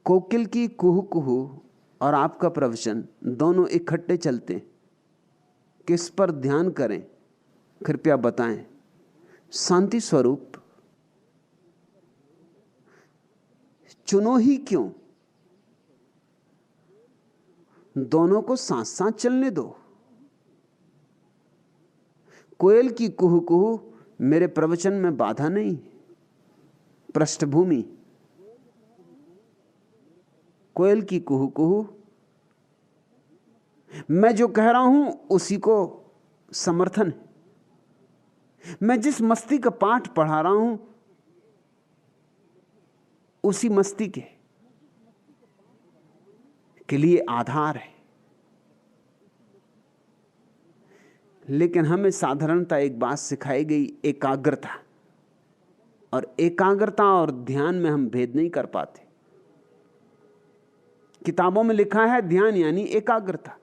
कोकिल की कुहू कुहू और आपका प्रवचन दोनों इकट्ठे चलते हैं, किस पर ध्यान करें कृपया बताएं। शांति स्वरूप, चुनो ही क्यों, दोनों को साथ साथ चलने दो। कोयल की कुहू कुहू मेरे प्रवचन में बाधा नहीं, पृष्ठभूमि। कोयल की कुहू कुहू, मैं जो कह रहा हूं उसी को समर्थन है। मैं जिस मस्ती का पाठ पढ़ा रहा हूं उसी मस्ती के लिए आधार है। लेकिन हमें साधारणता एक बात सिखाई गई, एकाग्रता। और एकाग्रता और ध्यान में हम भेद नहीं कर पाते। किताबों में लिखा है ध्यान यानी एकाग्रता,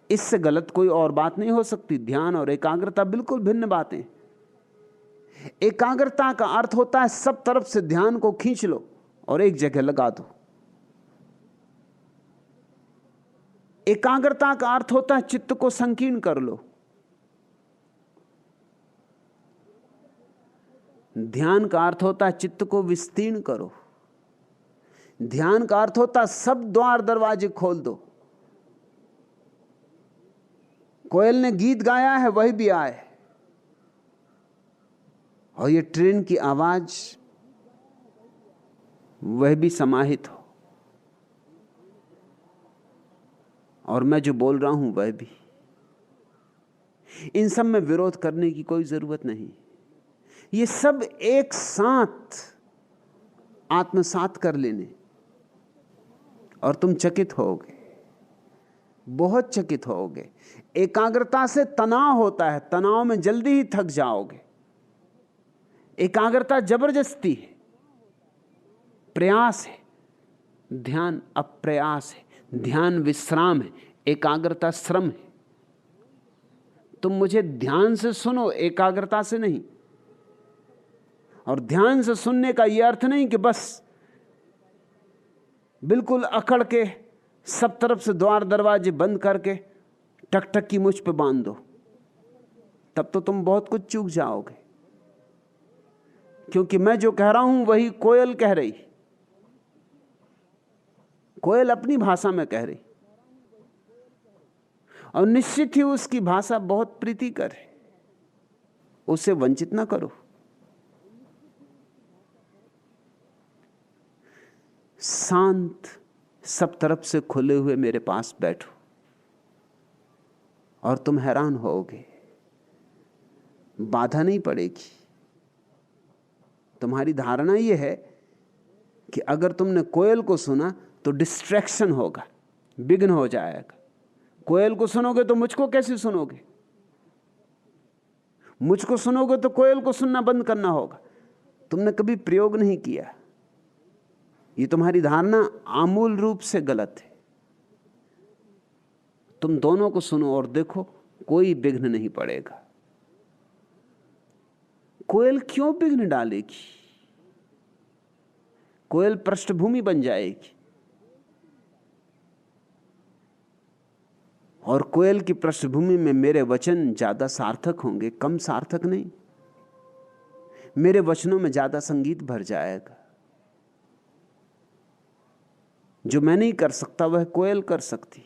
इससे गलत कोई और बात नहीं हो सकती। ध्यान और एकाग्रता बिल्कुल भिन्न बातें। एकाग्रता का अर्थ होता है सब तरफ से ध्यान को खींच लो और एक जगह लगा दो। एकाग्रता का अर्थ होता है चित्त को संकीर्ण कर लो। ध्यान का अर्थ होता है चित्त को विस्तीर्ण करो। ध्यान का अर्थ होता है सब द्वार दरवाजे खोल दो। कोयल ने गीत गाया है, वही भी आए। और ये ट्रेन की आवाज, वह भी समाहित हो। और मैं जो बोल रहा हूं वह भी। इन सब में विरोध करने की कोई जरूरत नहीं। ये सब एक साथ आत्मसात कर लेने और तुम चकित होगे, बहुत चकित होगे। एकाग्रता से तनाव होता है, तनाव में जल्दी ही थक जाओगे। एकाग्रता जबरदस्ती है, प्रयास है। ध्यान अप्रयास है, ध्यान विश्राम है, एकाग्रता श्रम है। तुम मुझे ध्यान से सुनो, एकाग्रता से नहीं। और ध्यान से सुनने का यह अर्थ नहीं कि बस बिल्कुल अकड़ के सब तरफ से द्वार दरवाजे बंद करके टकटक की मुझ पे बांध दो। तब तो तुम बहुत कुछ चूक जाओगे। क्योंकि मैं जो कह रहा हूं वही कोयल कह रही। कोयल अपनी भाषा में कह रही, और निश्चित ही उसकी भाषा बहुत प्रीतिकर है। उसे वंचित ना करो। शांत, सब तरफ से खुले हुए मेरे पास बैठो और तुम हैरान होगे, बाधा नहीं पड़ेगी। तुम्हारी धारणा यह है कि अगर तुमने कोयल को सुना तो डिस्ट्रैक्शन होगा, विघ्न हो जाएगा। कोयल को सुनोगे तो मुझको कैसे सुनोगे? मुझको सुनोगे तो कोयल को सुनना बंद करना होगा। तुमने कभी प्रयोग नहीं किया। ये तुम्हारी धारणा आमूल रूप से गलत है। तुम दोनों को सुनो और देखो, कोई विघ्न नहीं पड़ेगा। कोयल क्यों विघ्न डालेगी? कोयल पृष्ठभूमि बन जाएगी। और कोयल की पृष्ठभूमि में मेरे वचन ज्यादा सार्थक होंगे, कम सार्थक नहीं। मेरे वचनों में ज्यादा संगीत भर जाएगा। जो मैं नहीं कर सकता वह कोयल कर सकती।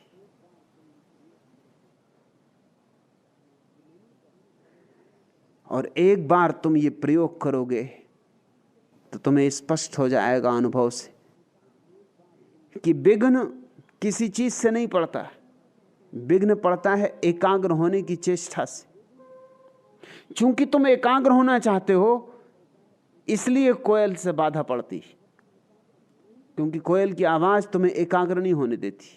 और एक बार तुम ये प्रयोग करोगे तो तुम्हें स्पष्ट हो जाएगा अनुभव से कि विघ्न किसी चीज से नहीं पड़ता। विघ्न पड़ता है एकाग्र होने की चेष्टा से। चूंकि तुम एकाग्र होना चाहते हो, इसलिए कोयल से बाधा पड़ती, क्योंकि कोयल की आवाज तुम्हें एकाग्र नहीं होने देती।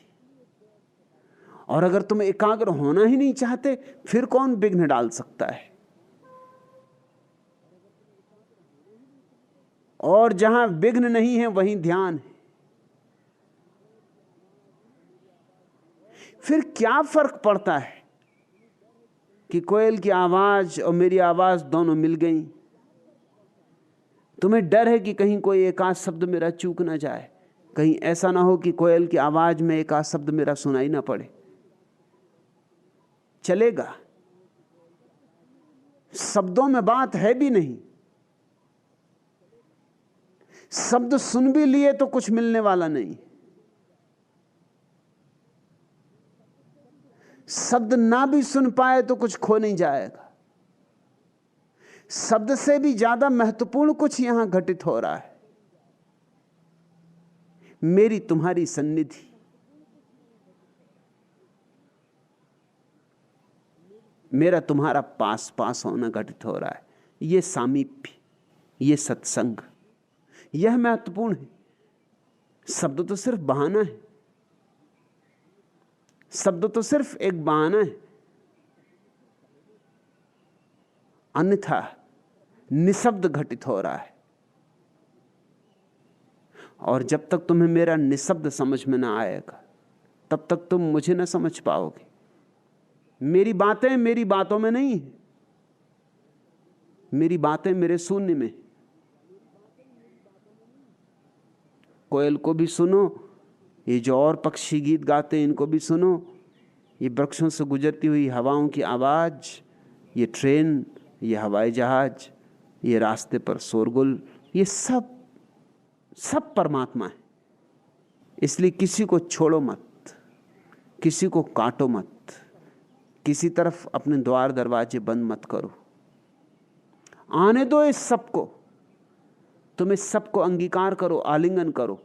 और अगर तुम एकाग्र होना ही नहीं चाहते, फिर कौन विघ्न डाल सकता है? और जहां विघ्न नहीं है वहीं ध्यान है। फिर क्या फर्क पड़ता है कि कोयल की आवाज और मेरी आवाज दोनों मिल गई? तुम्हें डर है कि कहीं कोई एक आध शब्द मेरा चूक ना जाए, कहीं ऐसा ना हो कि कोयल की आवाज में एक आध शब्द मेरा सुनाई ना पड़े। चलेगा, शब्दों में बात है भी नहीं। शब्द सुन भी लिए तो कुछ मिलने वाला नहीं। शब्द ना भी सुन पाए तो कुछ खो नहीं जाएगा। शब्द से भी ज्यादा महत्वपूर्ण कुछ यहां घटित हो रहा है, मेरी तुम्हारी सन्निधि। मेरा तुम्हारा पास पास होना घटित हो रहा है। यह सामीप्य, यह सत्संग, यह महत्वपूर्ण है। शब्द तो सिर्फ बहाना है, शब्द तो सिर्फ एक बहाना है। अन्यथा निशब्द घटित हो रहा है। और जब तक तुम्हें मेरा निशब्द समझ में ना आएगा, तब तक तुम मुझे ना समझ पाओगे। मेरी बातें मेरी बातों में नहीं है, मेरी बातें मेरे शून्य में। कोयल को भी सुनो, ये जो और पक्षी गीत गाते हैं इनको भी सुनो, ये वृक्षों से गुजरती हुई हवाओं की आवाज, ये ट्रेन, ये हवाई जहाज, ये रास्ते पर शोरगुल, ये सब सब परमात्मा है। इसलिए किसी को छोड़ो मत, किसी को काटो मत, किसी तरफ अपने द्वार दरवाजे बंद मत करो। आने दो इस सबको, तुम इस सबको अंगीकार करो, आलिंगन करो,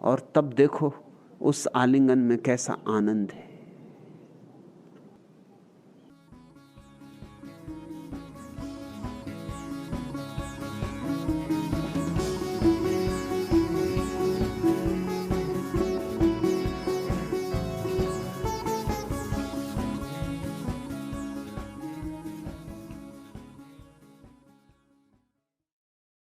और तब देखो उस आलिंगन में कैसा आनंद है।